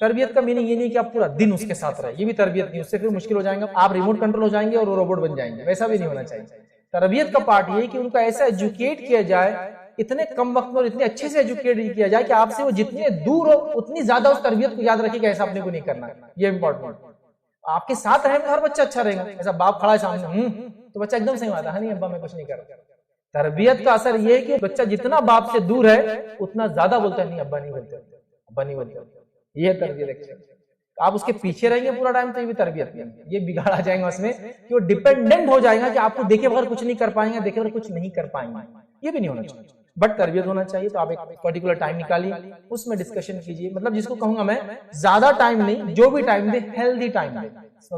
تربیت کا میننگ یہ نہیں کہ آپ پورا دن اس کے ساتھ رہے، یہ بھی تربیت نہیں، اس سے پھر مشکل ہو جائیں گا، آپ ریموٹ کنٹرول ہو جائیں گے اور وہ روبوٹ بن جائیں گے، ویسا بھی نہیں ہونا چاہیے۔ تربیت کا پارٹ یہ ہے کہ ان کو ایسا ایجوکیٹ کیا جائے، اتنے کم وقت میں اور اتنے اچھے سے ایجوکیٹ کیا جائے کہ آپ سے وہ جتنے دور ہو اتنی زیادہ اس تربیت کو یاد رکھے کہ ایسا اپنے کو نہیں کرنا ہے، یہ امپورٹنٹ۔ آپ کے ساتھ رہے گا ہر بچہ اچھا رہے گا، ایسا باپ کھڑا ہے سامنے تو بچہ ایک دم صحیح آتا ہے، نہیں ابا میں کچھ نہیں کر رہا۔ تربیت کا اثر یہ ہے کہ بچہ جتنا باپ سے دور ہے اتنا زیادہ بولتا ہے نہیں ابا نہیں بولتے، ابا نہیں بولتے، یہ تربیت ایکچولی۔ آپ اس کے پیچھے رہیں گے پورا ٹائم تو یہ بھی تربیت نہیں، یہ بگاڑا جائے گا اس میں کہ وہ ڈیپینڈنٹ ہو جائے گا کہ آپ کو دیکھے بغیر کچھ نہیں کر پائیں گے، دیکھے بغیر کچھ نہیں کر پائیں گے، یہ بھی نہیں ہونا چاہیے۔ بٹ تربیت ہونا چاہیے تو آپ ایک پرٹیکولر ٹائم نکالیے، اس میں ڈسکشن کیجیے، مطلب جس کو کہوں گا میں زیادہ ٹائم نہیں، جو بھی ٹائم دے ہیلدی ٹائم دے،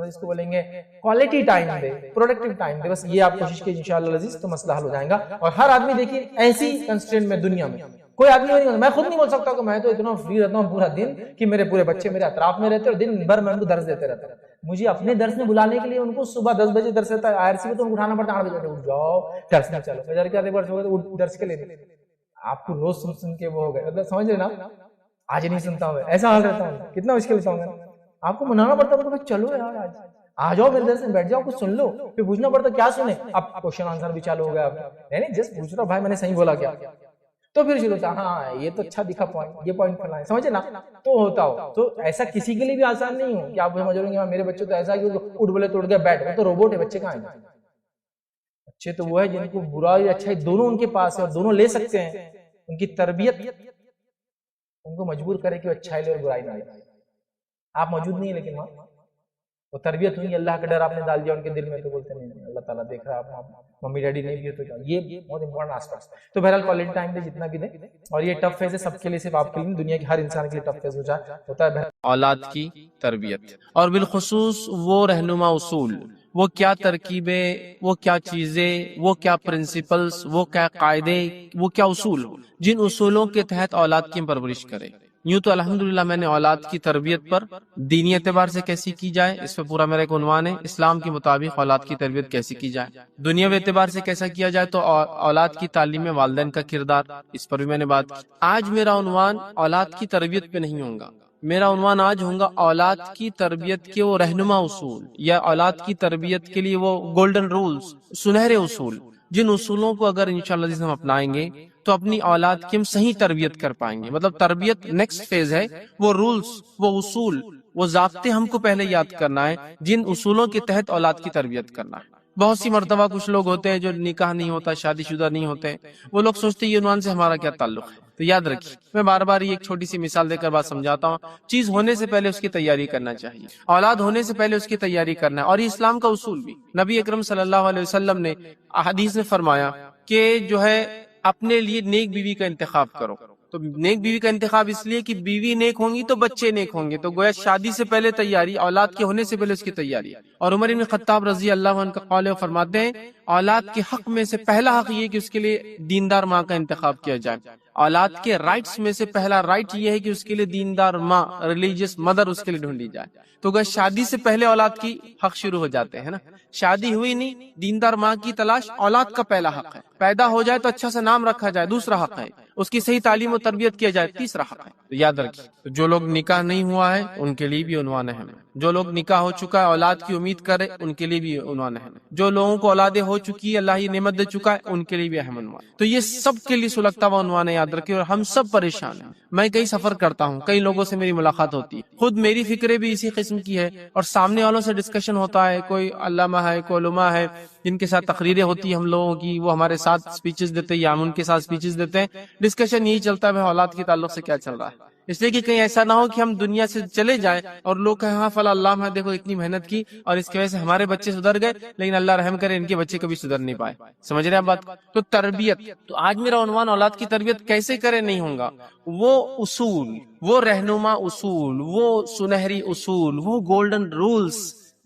اس کو بولیں گے کوالٹی ٹائم دے، پروڈکٹیو ٹائم دے، بس یہ آپ کوشش کیجیے انشاءاللہ العزیز تو مسئلہ حل ہو جائے گا۔ اور ہر آدمی دیکھیے ایسی کنسٹرینٹ میں دنیا میں کوئی آدمی نہیں ہوتا، میں خود نہیں بول سکتا کہ میں تو اتنا فری رہتا ہوں پورا دن کہ میرے پورے بچے میرے اطراف میں رہتے اور دن بھر میں ان کو درس دیتے رہتا ہوں۔ مجھے اپنے درس میں بلانے کے لیے ان کو صبح 10 بجے درس رہتا ہے، IRC میں تو ان کو اٹھانا پڑتا ہے 8 بجے، اٹھ جاؤ درس میں چلو، فجر کے ریورس ہو گئے تو درس کے لیے آپ کو روز سن کے وہ ہو گئے، مطلب سمجھ رہے نا، آج نہیں سنتا ہوں ایسا حال رہتا ہوں، کتنا مشکل ہوتا ہوں میں، آپ کو منانا پڑتا ہے کہ چلو یار آج آ جاؤ میرے درس میں بیٹھ جاؤ، کچھ سن لو، پھر پوچھنا پڑتا کیا سنے، اب کوشچن آنسر بھی چالو ہو گیا، نہیں جسٹ پوچھ رہا بھائی میں نے صحیح بولا کیا، تو پھر شروع ہوتا ہاں یہ تو اچھا دکھا پوائنٹ، یہ پوائنٹ فلاں، سمجھے نا، تو ہوتا ہو تو ایسا کسی کے لیے بھی آسان نہیں ہو کہ آپ سمجھ رہے ہیں میرے بچے تو ایسا کہ اٹھ بولے تو اٹھ گیا بیٹھ، وہ تو روبوٹ ہے، بچے کہاں ہیں؟ بچے تو وہ ہے جن کو برا یا اچھا دونوں ان کے پاس ہے اور دونوں لے سکتے ہیں، ان کی تربیت ان کو مجبور کرے کہ وہ اچھائی لے اور برائی نہ لے۔ آپ موجود نہیں ہیں لیکن وہاں وہ تربیت ہوئی، اللہ کا ڈر آپ نے ڈال دیا ان کے دل میں تو بولتے نہیں اللہ تعالیٰ دیکھ رہا ہے، آپ ممی ڈیڈی نہیں بھی ہو تو یہ بہت امپورٹنٹ آسپیکٹ۔ تو بہرحال کوالٹی ٹائم دے جتنا بھی دیں، اور یہ ٹف فیز ہے سب کے لیے، صرف آپ کے لیے، دنیا کے ہر انسان کے لیے ٹف فیز ہوتا ہے۔ اولاد کی تربیت اور بالخصوص وہ رہنما اصول، وہ کیا ترکیبیں، وہ کیا چیزیں، وہ کیا پرنسپلز، وہ کیا قاعدے، وہ کیا اصول جن اصولوں کے تحت اولاد کی پرورش کرے۔ یوں تو الحمدللہ میں نے اولاد کی تربیت پر دینی اعتبار سے کیسی کی جائے اس پہ پورا میرا ایک عنوان ہے، اسلام کے مطابق اولاد کی تربیت کیسی کی جائے، دنیاوی اعتبار سے کیسا کیا جائے تو اولاد کی تعلیم میں والدین کا کردار، اس پر بھی میں نے بات کی۔ آج میرا عنوان اولاد کی تربیت پہ نہیں ہوگا، میرا عنوان آج ہوگا اولاد کی تربیت کے وہ رہنما اصول، یا اولاد کی تربیت کے لیے وہ گولڈن رولز، سنہرے اصول، جن اصولوں کو اگر انشاءاللہ ہم اپنائیں گے تو اپنی اولاد کی ہم صحیح تربیت کر پائیں گے۔ مطلب تربیت نیکسٹ فیز ہے، وہ رولز، وہ اصول، وہ ضابطے ہم کو پہلے یاد کرنا ہے جن اصولوں کے تحت اولاد کی تربیت کرنا ہے۔ بہت سی مرتبہ کچھ لوگ ہوتے ہیں جو نکاح نہیں ہوتا، شادی شدہ نہیں ہوتے، وہ لوگ سوچتے ہیں یہ عنوان سے ہمارا کیا تعلق ہے۔ تو یاد رکھیے، میں بار بار یہ ایک چھوٹی سی مثال دے کر بات سمجھاتا ہوں، چیز ہونے سے پہلے اس کی تیاری کرنا چاہیے، اولاد ہونے سے پہلے اس کی تیاری کرنا ہے، اور یہ اسلام کا اصول بھی۔ نبی اکرم صلی اللہ علیہ وسلم نے احادیث میں فرمایا کہ جو ہے اپنے لیے نیک بیوی کا انتخاب کرو۔ تو نیک بیوی کا انتخاب اس لیے کہ بیوی نیک ہوں گی تو بچے نیک ہوں گے، تو گویا شادی سے پہلے تیاری، اولاد کے ہونے سے پہلے اس کی تیاری۔ اور عمر بن خطاب رضی اللہ عنہ کا قول ہے، فرماتے ہیں اولاد کے حق میں سے پہلا حق یہ کہ اس کے لیے دیندار ماں کا انتخاب کیا جائے۔ اولاد کے رائٹس میں سے پہلا رائٹ یہ ہے کہ اس کے لیے دیندار ماں، ریلیجیس مدر اس کے لیے ڈھونڈی جائے۔ تو گویا شادی سے پہلے اولاد کی حق شروع ہو جاتے ہیں نا، شادی ہوئی نہیں، دیندار ماں کی تلاش اولاد کا پہلا حق ہے، پیدا ہو جائے تو اچھا سا نام رکھا جائے دوسرا حق ہے، اس کی صحیح تعلیم و تربیت کیا جائے تیسرا حق ہے۔ تو یاد رکھیے، تو جو لوگ نکاح نہیں ہوا ہے ان کے لیے بھی عنوان اہم ہے، جو لوگ نکاح ہو چکا ہے اولاد کی امید کرے ان کے لیے بھی عنوان اہم ہے، جو لوگوں کو اولادیں ہو چکی ہے اللہ یہ نعمت دے چکا ہے ان کے لیے بھی اہم عنوان۔ تو یہ سب کے لیے سلگتا ہوا عنوان ہے، یاد رکھیے، اور ہم سب پریشان ہیں۔ میں کئی سفر کرتا ہوں، کئی لوگوں سے میری ملاقات ہوتی ہے، خود میری فکریں بھی اسی قسم کی ہے، اور سامنے والوں سے ڈسکشن ہوتا ہے، کوئی علامہ ہے، کوئی علماء ہے جن کے ساتھ تقریریں ہوتی ہیں ہم لوگوں کی، وہ ہمارے ساتھ سپیچز دیتے ہیں یا ہم ان کے ساتھ سپیچز دیتے ہیں، ڈسکشن یہی چلتا ہے اولاد کے تعلق سے کیا چل رہا ہے، اس لیے کہ کہیں ایسا نہ ہو کہ ہم دنیا سے چلے جائیں اور لوگ کہیں ہاں فلاں علامہ ہے دیکھو اتنی محنت کی اور اس کی وجہ سے ہمارے بچے سدھر گئے، لیکن اللہ رحم کرے ان کے بچے کبھی سدھر نہیں پائے۔ سمجھ رہے ہیں بات؟ تو تربیت، تو آج میرا عنوان اولاد کی تربیت کیسے کرے نہیں ہوگا، وہ اصول، وہ رہنما اصول، وہ سنہری اصول، وہ گولڈن رولز،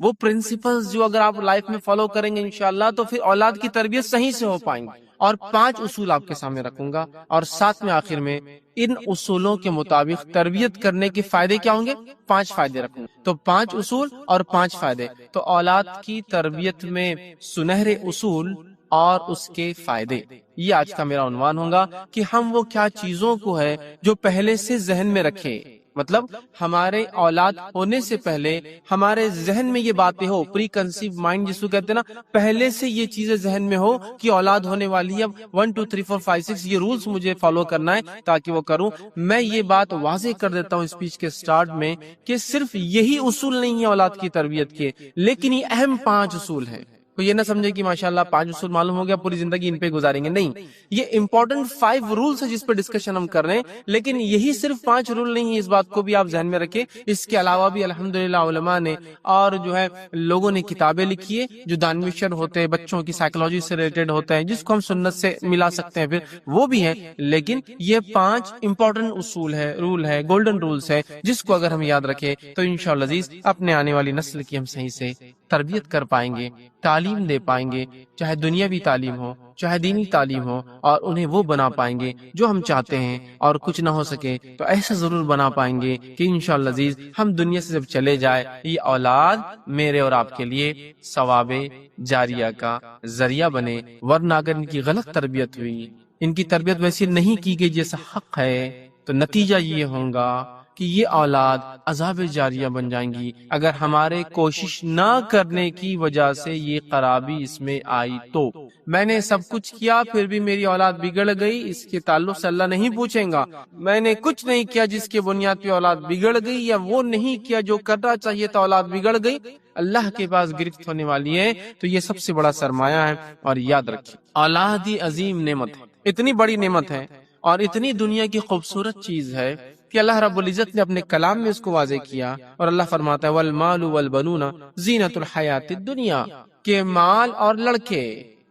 وہ پرنسپلز جو اگر آپ لائف میں فالو کریں گے انشاءاللہ تو پھر اولاد کی تربیت صحیح سے ہو پائیں گی۔ اور 5 اصول آپ کے سامنے رکھوں گا، اور ساتھ میں آخر میں ان اصولوں کے مطابق تربیت کرنے کے فائدے کیا ہوں گے، 5 فائدے رکھوں گا۔ تو 5 اصول اور 5 فائدے، تو اولاد کی تربیت میں سنہرے اصول اور اس کے فائدے، یہ آج کا میرا عنوان ہوگا کہ ہم وہ کیا چیزوں کو ہے جو پہلے سے ذہن میں رکھے، مطلب ہمارے اولاد ہونے سے پہلے ہمارے ذہن میں یہ باتیں ہو، پری کنسیو مائنڈ جس کو کہتے ہیں نا، پہلے سے یہ چیزیں ذہن میں ہو کہ اولاد ہونے والی ہے، اب 1 2 3 4 5 6 یہ رولز مجھے فالو کرنا ہے تاکہ وہ کروں۔ میں یہ بات واضح کر دیتا ہوں اسپیچ کے سٹارٹ میں کہ صرف یہی اصول نہیں ہے اولاد کی تربیت کے، لیکن یہ اہم 5 اصول ہیں۔ تو یہ نہ سمجھے کہ ماشاءاللہ 5 اصول معلوم ہو گیا پوری زندگی ان پہ گزاریں گے، نہیں، یہ امپورٹنٹ 5 رولز ہے جس پہ ڈسکشن ہم کر رہے ہیں، لیکن یہی صرف 5 رول نہیں ہے، اس بات کو بھی آپ ذہن میں رکھیں۔ اس کے علاوہ بھی الحمدللہ علماء نے اور جو ہے لوگوں نے کتابیں لکھی ہے جو دانشور ہوتے ہیں، بچوں کی سائیکولوجی سے ریلیٹڈ ہوتے ہیں، جس کو ہم سنت سے ملا سکتے ہیں، پھر وہ بھی ہیں، لیکن یہ 5 امپورٹنٹ اصول ہے، رول ہے، گولڈن رولز ہے، جس کو اگر ہم یاد رکھیں تو انشاءاللہ عزیز اپنے آنے والی نسل کی ہم صحیح سے تربیت کر پائیں گے، تعلیم دے پائیں گے، چاہے دنیاوی تعلیم ہو چاہے دینی تعلیم ہو، اور انہیں وہ بنا پائیں گے جو ہم چاہتے ہیں، اور کچھ نہ ہو سکے تو ایسا ضرور بنا پائیں گے کہ انشاءاللہ عزیز ہم دنیا سے جب چلے جائے یہ اولاد میرے اور آپ کے لیے ثواب جاریہ کا ذریعہ بنے، ورنہ اگر ان کی غلط تربیت ہوئی، ان کی تربیت ویسی نہیں کی گئی جیسا حق ہے، تو نتیجہ یہ ہوگا کہ یہ اولاد عذاب جاریہ بن جائیں گی اگر ہمارے کوشش نہ کرنے کی وجہ سے یہ خرابی اس میں آئی تو۔ میں نے سب کچھ کیا پھر بھی میری اولاد بگڑ گئی، اس کے تعلق سے اللہ نہیں پوچھیں گا۔ میں نے کچھ نہیں کیا جس کے بنیاد پہ اولاد بگڑ گئی، یا وہ نہیں کیا جو کرنا چاہیے تھا اولاد بگڑ گئی، اللہ کے پاس گرفت ہونے والی ہے۔ تو یہ سب سے بڑا سرمایہ ہے، اور یاد رکھیے اولاد ہی عظیم نعمت ہے، اتنی بڑی نعمت ہے اور اتنی دنیا کی خوبصورت چیز ہے کہ اللہ رب العزت نے اپنے کلام میں اس کو واضح کیا، اور اللہ فرماتا ہے والمال والبنون زینت الحیات الدنیا، کہ مال اور لڑکے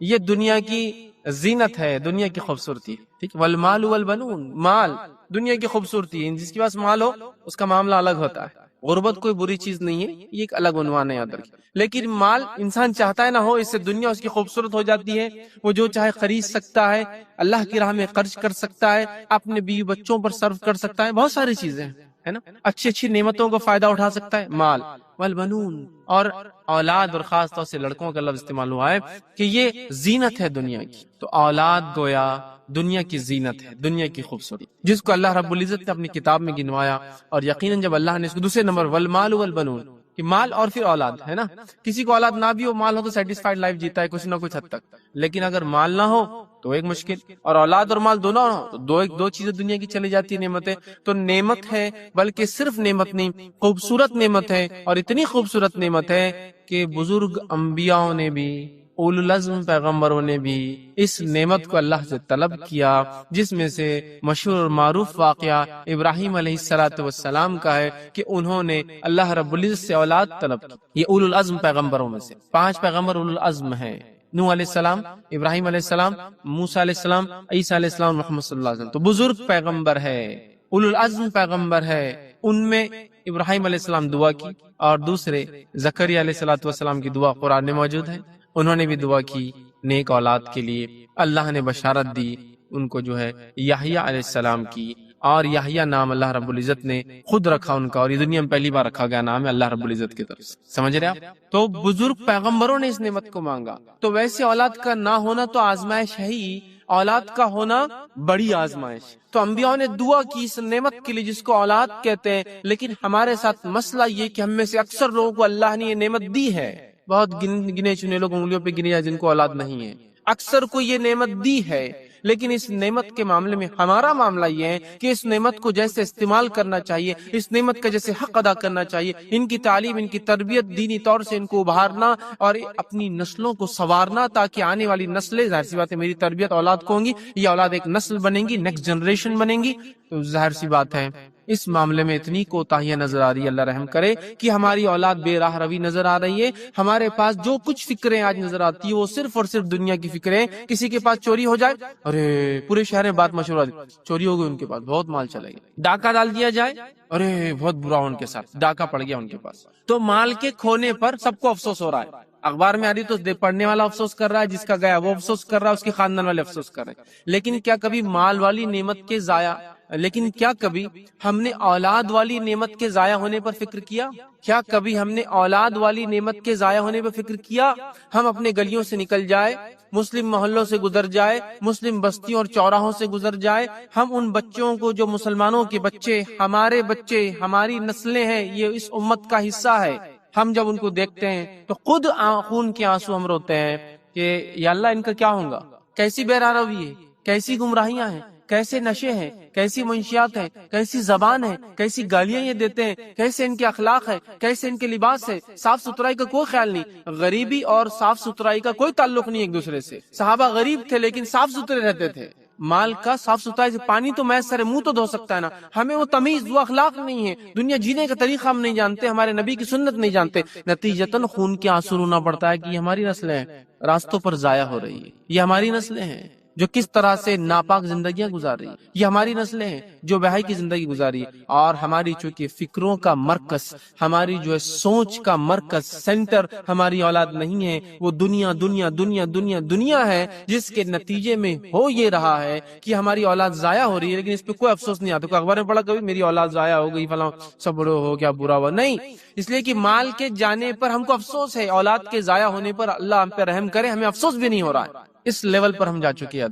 یہ دنیا کی زینت ہے، دنیا کی خوبصورتی ہے، ٹھیک، والمال والبنون، مال دنیا کی خوبصورتی ہے، جس کے پاس مال ہو اس کا معاملہ الگ ہوتا ہے، غربت کوئی بری چیز نہیں ہے، یہ ایک الگ عنوان ہے یاد رکھیں، لیکن مال انسان چاہتا ہے نہ ہو، اس سے دنیا اس کی خوبصورت ہو جاتی ہے، وہ جو چاہے خرید سکتا ہے، اللہ کی راہ میں خرچ کر سکتا ہے، اپنے بیوی بچوں پر صرف کر سکتا ہے، بہت ساری چیزیں ہیں، ہے نا، اچھی اچھی نعمتوں کا فائدہ اٹھا سکتا ہے، مال والبنون، اور اولاد، اور خاص طور سے لڑکوں کا لفظ استعمال ہوا ہے کہ یہ زینت ہے دنیا کی، تو اولاد گویا دنیا کی زینت ہے، دنیا کی خوبصورتی، جس کو اللہ رب العزت نے اپنی کتاب میں گنوایا، اور یقیناً جب اللہ نے اس کو دوسرے نمبر والمال والبنون، کہ مال اور پھر اولاد، ہے نا، کسی کو اولاد نہ بھی ہو، مال ہو تو سیٹسفائیڈ لائف جیتا ہے کچھ نہ کچھ حد تک، لیکن اگر مال نہ ہو تو ایک مشکل، اور اولاد اور مال دونوں ہو تو دو چیزیں دنیا کی چلی جاتی ہیں، نعمتیں، تو نعمت ہے، بلکہ صرف نعمت نہیں، خوبصورت نعمت ہے، اور اتنی خوبصورت نعمت ہے کہ بزرگ انبیاء نے بھی، اولو العزم پیغمبروں نے بھی اس نعمت کو اللہ سے طلب کیا، جس میں سے مشہور اور معروف واقعہ ابراہیم علیہ السلام کا ہے کہ انہوں نے اللہ رب العزت سے اولاد طلب کی۔ یہ اولو العزم پیغمبروں میں سے 5 پیغمبر اولو العزم ہیں، نوح علیہ السلام، ابراہیم علیہ السلام، موسیٰ علیہ السلام، عیسیٰ علیہ السلام، محمد صلی اللہ علیہ وسلم، تو بزرگ پیغمبر ہے، اولو العزم پیغمبر ہے۔ ان میں ابراہیم علیہ السلام دعا کی، اور دوسرے زکریا علیہ السلام کی دعا قرآن میں موجود ہے، انہوں نے بھی دعا کی نیک اولاد کے لیے، اللہ نے بشارت دی ان کو جو ہے یحییٰ علیہ السلام کی، اور یحییٰ نام اللہ رب العزت نے خود رکھا ان کا، اور یہ دنیا میں پہلی بار رکھا گیا نام ہے اللہ رب العزت کی طرف سے، سمجھ رہے آپ؟ تو بزرگ پیغمبروں نے اس نعمت کو مانگا، تو ویسے اولاد کا نہ ہونا تو آزمائش ہے ہی، اولاد کا ہونا بڑی آزمائش، تو انبیاء نے دعا کی اس نعمت کے لیے جس کو اولاد کہتے ہیں، لیکن ہمارے ساتھ مسئلہ یہ کہ ہم میں سے اکثر لوگوں کو اللہ نے یہ نعمت دی ہے، بہت گنے چنے لوگ انگلیوں پہ گنے جائیں جن کو اولاد نہیں ہے، اکثر کو یہ نعمت دی ہے، لیکن اس نعمت کے معاملے میں ہمارا معاملہ یہ ہے کہ اس نعمت کو جیسے استعمال کرنا چاہیے، اس نعمت کا جیسے حق ادا کرنا چاہیے، ان کی تعلیم، ان کی تربیت، دینی طور سے ان کو ابھارنا، اور اپنی نسلوں کو سنوارنا، تاکہ آنے والی نسلیں، ظاہر سی بات ہے میری تربیت اولاد کو ہوں گی، یہ اولاد ایک نسل بنے گی، نیکسٹ جنریشن بنے گی، تو ظاہر سی بات ہے اس معاملے میں اتنی کوتاہیاں نظر آ رہی ہے، اللہ رحم کرے، کہ ہماری اولاد بے راہ روی نظر آ رہی ہے، ہمارے پاس جو کچھ فکریں آج نظر آتی ہے وہ صرف اور صرف دنیا کی فکریں، کسی کے پاس چوری ہو جائے، ارے پورے شہر میں بات مشہور ہے، چوری ہو گئی ان کے پاس، بہت مال چلے گا، ڈاکہ ڈال دیا جائے، ارے بہت برا ان کے ساتھ، ڈاکہ پڑ گیا ان کے پاس، تو مال کے کھونے پر سب کو افسوس ہو رہا ہے، اخبار میں آ رہی تو پڑھنے والا افسوس کر رہا ہے، جس کا گیا وہ افسوس کر رہا ہے، اس کے خاندان والے افسوس کر رہے ہیں، لیکن کیا کبھی مال والی نعمت کے ضائع لیکن کیا کبھی ہم نے اولاد والی نعمت کے ضائع ہونے پر فکر کیا؟ کیا کبھی ہم نے اولاد والی نعمت کے ضائع ہونے پر فکر کیا؟ ہم اپنے گلیوں سے نکل جائے، مسلم محلوں سے گزر جائے، مسلم بستیوں اور چوراہوں سے گزر جائے، ہم ان بچوں کو جو مسلمانوں کے بچے، ہمارے بچے، ہماری نسلیں ہیں، یہ اس امت کا حصہ ہے، ہم جب ان کو دیکھتے ہیں تو خود خون کے آنسو ہم روتے ہیں کہ یا اللہ ان کا کیا ہوگا، کیسی بہرہروی ہے، کیسی گمراہیاں ہیں، کیسے نشے ہیں، کیسی منشیات ہیں، کیسی زبان ہے، کیسی گالیاں یہ دیتے ہیں، کیسے ان کے اخلاق ہے، کیسے ان کے لباس ہے، صاف ستھرائی کا کوئی خیال نہیں، غریبی اور صاف ستھرائی کا کوئی تعلق نہیں ایک دوسرے سے، صحابہ غریب تھے لیکن صاف ستھرے رہتے تھے، مال کا صاف ستھرائی سے، پانی تو میسر ہے، منہ تو دھو سکتا ہے نا، ہمیں وہ تمیز، وہ اخلاق نہیں ہے، دنیا جینے کا طریقہ ہم نہیں جانتے، ہمارے نبی کی سنت نہیں جانتے، نتیجتاً خون کے آنسو رونا پڑتا ہے کہ یہ ہماری نسلیں راستوں پر ضائع ہو رہی ہے، یہ ہماری نسلیں ہیں جو کس طرح سے ناپاک زندگیاں گزار رہی ہیں، یہ ہماری نسلیں ہیں جو بہائی کی زندگی گزاری، اور ہماری چونکہ فکروں کا مرکز، ہماری جو ہے سوچ کا مرکز، سینٹر ہماری اولاد نہیں ہے، وہ دنیا دنیا دنیا دنیا دنیا ہے، جس کے نتیجے میں ہو یہ رہا ہے کہ ہماری اولاد ضائع ہو رہی ہے، لیکن اس پہ کوئی افسوس نہیں آتا، کوئی اخبار میں پڑھا کبھی میری اولاد ضائع ہو گئی، فلاں سب بڑے ہو گیا، برا ہوا، نہیں، اس لیے کہ مال کے جانے پر ہم کو افسوس ہے، اولاد کے ضائع ہونے پر اللہ ہم پہ رحم کرے، ہمیں افسوس بھی نہیں ہو رہا ہے، اس لیول پر ہم جا چکے ہیں،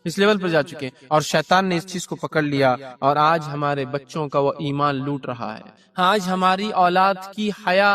اس لیول پر جا چکے ہیں، اور شیطان نے اس چیز کو پکڑ لیا، اور آج ہمارے بچوں کا وہ ایمان لوٹ رہا ہے، آج ہماری اولاد کی حیا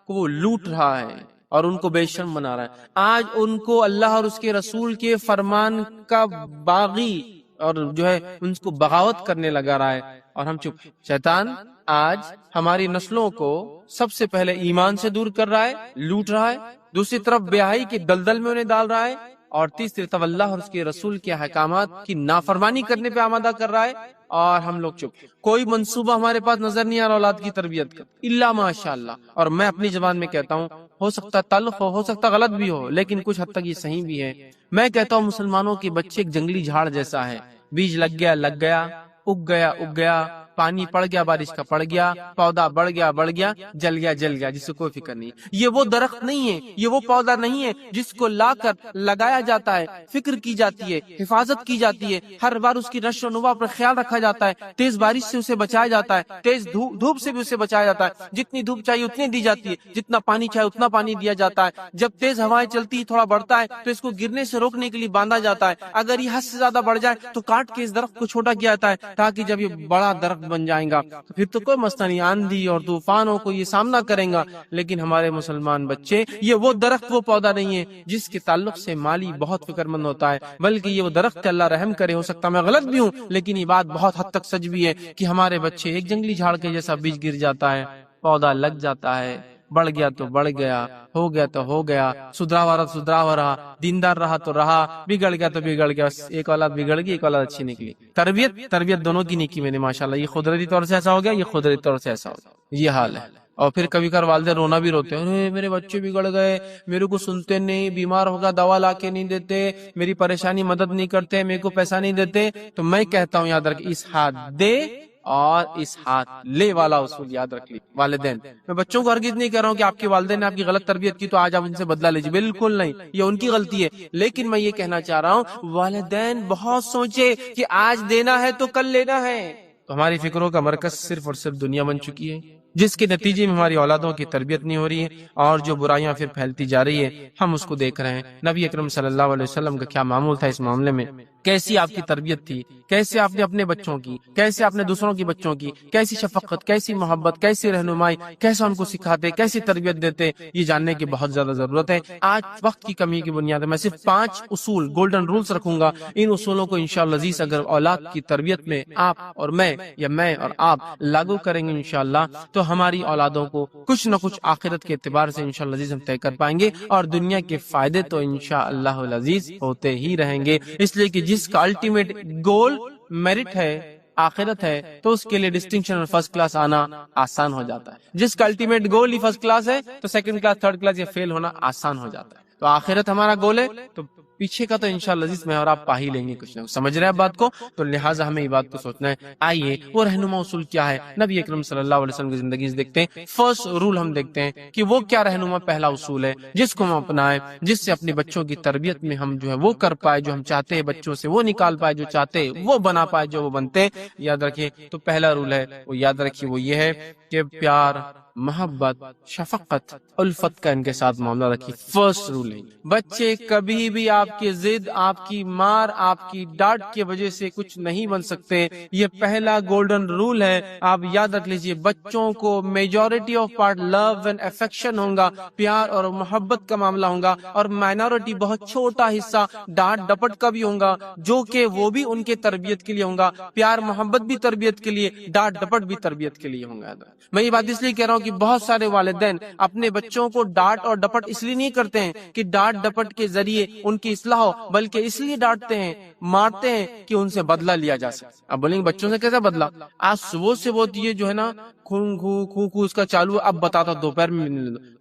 کو وہ لوٹ رہا ہے اور ان کو بے شرم بنا رہا ہے، آج ان کو اللہ اور اس کے رسول کے فرمان کا باغی اور جو ہے ان کو بغاوت کرنے لگا رہا ہے، اور ہم چپ۔ شیطان آج ہماری نسلوں کو سب سے پہلے ایمان سے دور کر رہا ہے، لوٹ رہا ہے، دوسری طرف بیاہی کے دلدل میں انہیں ڈال رہا ہے، اور تیسری طرف اللہ اور اس کے رسول کے احکامات کی نافرمانی کرنے پہ آمادہ کر رہا ہے، اور ہم لوگ چپ۔ کوئی منصوبہ ہمارے پاس نظر نہیں آ رہا اولاد کی تربیت کا، الا ماشاء اللہ، اور میں اپنی زبان میں کہتا ہوں، ہو سکتا تلخ ہو سکتا غلط بھی ہو، لیکن کچھ حد تک یہ صحیح بھی ہے، میں کہتا ہوں مسلمانوں کے بچے ایک جنگلی جھاڑ جیسا ہے، بیج لگ گیا، اگ گیا، پانی پڑ گیا، بارش کا پڑ گیا، پودا بڑھ گیا، جل گیا، جس سے کوئی فکر نہیں، یہ وہ درخت نہیں ہے، یہ وہ پودا نہیں ہے جس کو لا کر لگایا جاتا ہے، فکر کی جاتی ہے، حفاظت کی جاتی ہے، ہر بار اس کی نشو و نما پر خیال رکھا جاتا ہے، تیز بارش سے اسے بچایا جاتا ہے، تیز دھوپ سے بھی اسے بچایا جاتا ہے، جتنی دھوپ چاہیے اتنی دی جاتی ہے، جتنا پانی چاہیے اتنا پانی دیا جاتا ہے، جب تیز ہوائیں چلتی ہے تھوڑا بڑھتا ہے تو اس کو گرنے سے روکنے کے لیے باندھا جاتا ہے، اگر یہ حد سے زیادہ بڑھ جائے تو کاٹ کے اس درخت کو چھوٹا کیا جاتا ہے، تاکہ جب یہ بڑا درخت بن جائے گا تو پھر تو کوئی مسئلہ نہیں، آندھی اور طوفانوں کو یہ سامنا کریں گا، لیکن ہمارے مسلمان بچے، یہ وہ درخت، وہ پودا نہیں ہے جس کے تعلق سے مالی بہت فکر مند ہوتا ہے، بلکہ یہ وہ درخت، اللہ رحم کرے، ہو سکتا میں غلط بھی ہوں، لیکن یہ بات بہت حد تک سچ بھی ہے کہ ہمارے بچے ایک جنگلی جھاڑ کے جیسا بیج گر جاتا ہے، پودا لگ جاتا ہے، بڑھ گیا تو بڑھ گیا، ہو گیا تو ہو گیا، سدھراوا رہا، دیندار رہا تو رہا، بگڑ گیا تو بگڑ گیا، ایک اولاد بگڑ گئی، ایک اولاد اچھی نکلی، تربیت دونوں کی نیکی میں نے ماشاءاللہ، یہ قدرتی طور سے ایسا ہو گیا، یہ قدرتی طور سے ایسا ہو گیا، یہ حال ہے۔ اور پھر کبھی کبھار والدین رونا بھی روتے ہیں، ارے میرے بچے بگڑ گئے، میرے کو سنتے نہیں، بیمار ہوگا دوا لا کے نہیں دیتے، میری پریشانی مدد نہیں کرتے، میرے کو پیسہ نہیں دیتے، تو میں کہتا ہوں یاد رکھ، اس ہاتھ دے اور اس ہاتھ لے والا اصول یاد رکھ لی والدین۔ میں بچوں کو ہرگز نہیں کہہ رہا ہوں کہ آپ کے والدین نے آپ کی غلط تربیت کی تو آج آپ ان سے بدلہ لیجیے، بالکل نہیں، یہ ان کی غلطی ہے، لیکن میں یہ کہنا چاہ رہا ہوں والدین بہت سوچے کہ آج دینا ہے تو کل لینا ہے، تو ہماری فکروں کا مرکز صرف اور صرف دنیا بن چکی ہے، جس کے نتیجے میں ہماری اولادوں کی تربیت نہیں ہو رہی ہے، اور جو برائیاں پھر پھیلتی جا رہی ہے ہم اس کو دیکھ رہے ہیں۔ نبی اکرم صلی اللہ علیہ وسلم کا کیا معمول تھا اس معاملے میں، کیسی آپ کی تربیت تھی، کیسے آپ نے اپنے بچوں کی، کیسے آپ نے دوسروں کی بچوں کی، کیسی شفقت، کیسی محبت، کیسی رہنمائی، کیسا ان کو سکھاتے، کیسی تربیت دیتے، یہ جاننے کی بہت زیادہ ضرورت ہے۔ آج وقت کی کمی کی بنیاد میں صرف 5 اصول، گولڈن رولز رکھوں گا، ان اصولوں کو انشاءاللہ عزیز اگر اولاد کی تربیت میں آپ اور میں، یا میں اور آپ لاگو کریں گے انشاءاللہ، تو ہماری اولادوں کو کچھ نہ کچھ آخرت کے اعتبار سے انشاءاللہ عزیز ہم طے کر پائیں گے، اور دنیا کے فائدے تو انشاءاللہ العزیز ہوتے ہی رہیں گے، اس لیے کہ جس کا الٹیمیٹ گول میرٹ ہے، آخرت ہے، تو اس کے لیے ڈسٹنکشن اور فرسٹ کلاس آنا آسان ہو جاتا ہے، جس کا الٹیمیٹ گول ہی فرسٹ کلاس ہے تو سیکنڈ کلاس، تھرڈ کلاس یا فیل ہونا آسان ہو جاتا ہے۔ تو آخرت ہمارا گول ہے تو پیچھے کا تو انشاءاللہ عزیز میں اور آپ پا ہی لیں گے کچھ نہ کچھ. سمجھ رہے ہیں بات کو؟ تو لہٰذا ہمیں یہ بات کو سوچنا ہے. آئیے وہ رہنما اصول کیا ہے نبی اکرم صلی اللہ علیہ وسلم کی زندگی سے دیکھتے ہیں. فرسٹ رول ہم دیکھتے ہیں کہ وہ کیا رہنما پہلا اصول ہے جس کو ہم اپنائیں، جس سے اپنے بچوں کی تربیت میں ہم جو ہے وہ کر پائے جو ہم چاہتے ہیں، بچوں سے وہ نکال پائے جو چاہتے ہیں، وہ بنا پائے جو وہ بنتے ہیں. یاد رکھیے تو پہلا رول ہے وہ یاد رکھیے وہ یہ ہے کہ پیار، محبت، شفقت، الفت کا ان کے ساتھ معاملہ رکھیے. فرسٹ رول ہے. بچے کبھی بھی آپ کی ضد، آپ کی مار، آپ کی ڈانٹ کی وجہ سے کچھ نہیں بن سکتے. یہ پہلا گولڈن رول ہے، آپ یاد رکھ لیجئے. بچوں کو majority of part love and affection ہوگا، پیار اور محبت کا معاملہ ہوگا، اور مائنورٹی بہت چھوٹا حصہ ڈانٹ ڈپٹ کا بھی ہوگا جو کہ وہ بھی ان کے تربیت کے لیے ہوگا. پیار محبت بھی تربیت کے لیے، ڈانٹ ڈپٹ بھی تربیت کے لیے ہوگا. میں یہ بات اس لیے کہہ رہا ہوں کہ بہت سارے والدین اپنے بچوں کو ڈانٹ اور ڈپٹ اس لیے نہیں کرتے ہیں کہ ڈانٹ ڈپٹ کے ذریعے ان کی اصلاح ہو، بلکہ اس لیے ڈانٹتے ہیں، مارتے ہیں کہ ان سے بدلہ لیا جا سکے. اب بولیں گے بچوں سے کیسا بدلہ؟ آج صبح سے وہ یہ جو ہے نا خون اس کا چالو ہے. اب بتاتا دوپہر میں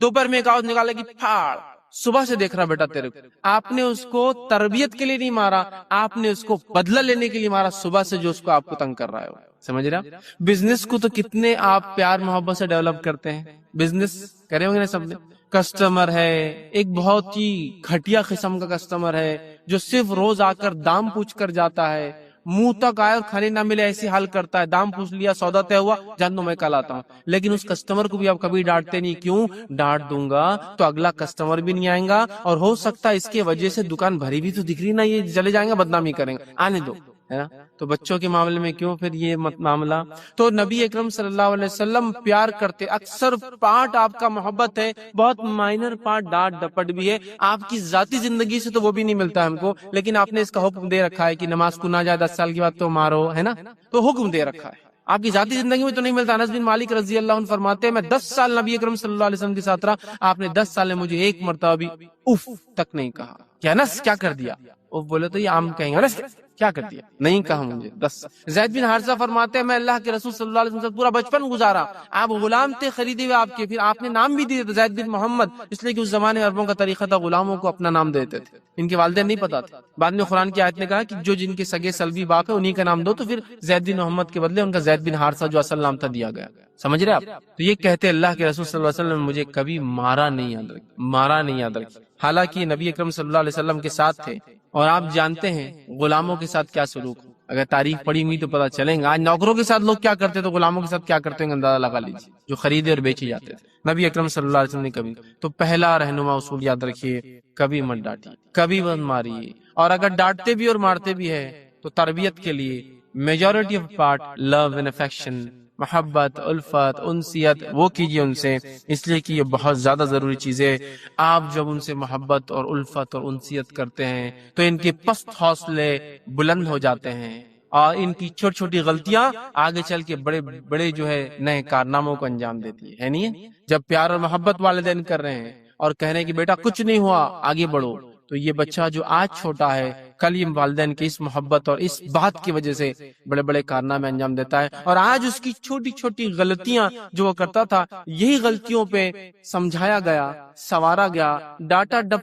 دوپہر میں ایک آواز نکالا کہ پھاڑ، صبح سے دیکھ رہا بیٹا تیرے کو. آپ نے اس کو تربیت کے لیے نہیں مارا، آپ نے اس کو بدلہ لینے کے لیے مارا صبح سے جو اس کو آپ کو تنگ کر رہا ہے. سمجھ رہے آپ؟ بزنس کو تو کتنے آپ پیار محبت سے ڈیولپ کرتے ہیں. بزنس کرے ہوں گے نا سب نے. کسٹمر ہے ایک بہت ہی گھٹیا قسم کا کسٹمر ہے جو صرف روز آ کر دام پوچھ کر جاتا ہے، منہ تک آئے اور کھانے نہ ملے ایسی حال کرتا ہے. دام پوچھ لیا، سودا طے ہوا، جان دو میں کل آتا ہوں. لیکن اس کسٹمر کو بھی آپ کبھی ڈانٹتے نہیں. کیوں؟ ڈانٹ دوں گا تو اگلا کسٹمر بھی نہیں آئے گا، اور ہو سکتا ہے اس کی وجہ سے دکان بھری بھی تو دکھ رہی نا، یہ چلے جائیں گے، بدنامی کریں گے. آنے دو، ہے نا. تو بچوں کے معاملے میں کیوں پھر یہ معاملہ؟ تو نبی اکرم صلی اللہ علیہ وسلم پیار کرتے، اکثر پارٹ آپ کا محبت ہے، بہت مائنر پارٹ ڈانٹ ڈپٹ بھی ہے. آپ کی ذاتی زندگی سے تو وہ بھی نہیں ملتا ہم کو، لیکن آپ نے اس کا حکم دے رکھا ہے کہ نماز کو نہ جائے 10 سال کے بعد تو مارو، ہے نا. تو حکم دے رکھا ہے، آپ کی ذاتی زندگی میں تو نہیں ملتا. انس بن مالک رضی اللہ عنہ فرماتے ہیں میں 10 سال نبی اکرم صلی اللہ علیہ وسلم کے ساتھ رہا، آپ نے 10 سال میں مجھے ایک مرتبہ بھی اف تک نہیں کہا کہ انس کیا کر دیا. وہ بولے تو یہ عام کہیں گے انس کیا کر دیا، نہیں کہا مجھے 10. زید بن حارثہ فرماتے ہیں میں اللہ کے رسول صلی اللہ علیہ وسلم سے پورا بچپن گزارا، آپ غلام تھے خریدے ہوئے آپ کے، پھر آپ نے نام بھی دیے تھے زید بن محمد، اس لیے کہ اس زمانے میں عربوں کا طریقہ تھا غلاموں کو اپنا نام دیتے تھے. ان کے والدین نہیں پتا تھے. بعد میں قرآن کی آیت نے کہا کہ جو جن کے سگے سلبی باپ ہے انہی کا نام دو، تو پھر زید بن محمد کے بدلے ان کا زید بن حارثہ جو اصل نام تھا دیا گیا. سمجھ رہے آپ؟ تو یہ کہتے اللہ کے رسول صلی اللہ علیہ وسلم نے مجھے کبھی مارا نہیں، یاد رکھیں، مارا نہیں، یاد رکھیں. حالانکہ نبی اکرم صلی اللہ علیہ وسلم کے ساتھ تھے، اور آپ جانتے ہیں غلاموں کے ساتھ کیا سلوک ہو. اگر تاریخ پڑھی ہوئی تو پتہ چلیں گا. آج نوکروں کے ساتھ لوگ کیا کرتے تو غلاموں کے ساتھ کیا کرتے ہیں اندازہ لگا لیجیے، جو خریدے اور بیچے جاتے تھے. نبی اکرم صلی اللہ علیہ وسلم نے کبھی. تو پہلا رہنما اصول یاد رکھیے، کبھی مت ڈانٹیے، کبھی مت ماریے. اور اگر ڈانٹتے بھی اور مارتے بھی ہے تو تربیت کے لیے majority of part love and affection, محبت، الفت، انسیت وہ کیجیے ان سے، اس لیے کہ یہ بہت زیادہ ضروری چیز ہے. آپ جب ان سے محبت اور الفت اور انسیت کرتے ہیں تو ان کے پست حوصلے بلند ہو جاتے ہیں، اور ان کی چھوٹی چھوٹی غلطیاں آگے چل کے بڑے بڑے جو ہے نئے کارناموں کو انجام دیتی ہے نہیں ہے؟ جب پیار اور محبت والدین کر رہے ہیں اور کہہ رہے ہیں کہ بیٹا کچھ نہیں ہوا آگے بڑھو، تو یہ بچہ جو آج چھوٹا ہے کل یہ والدین کی اس محبت اور اس بات کی وجہ سے بڑے بڑے کارنامے انجام دیتا ہے. اور آج اس کی چھوٹی چھوٹی غلطیاں جو وہ کرتا تھا، یہی غلطیوں پہ سمجھایا گیا، سنوارا گیا، ڈاٹا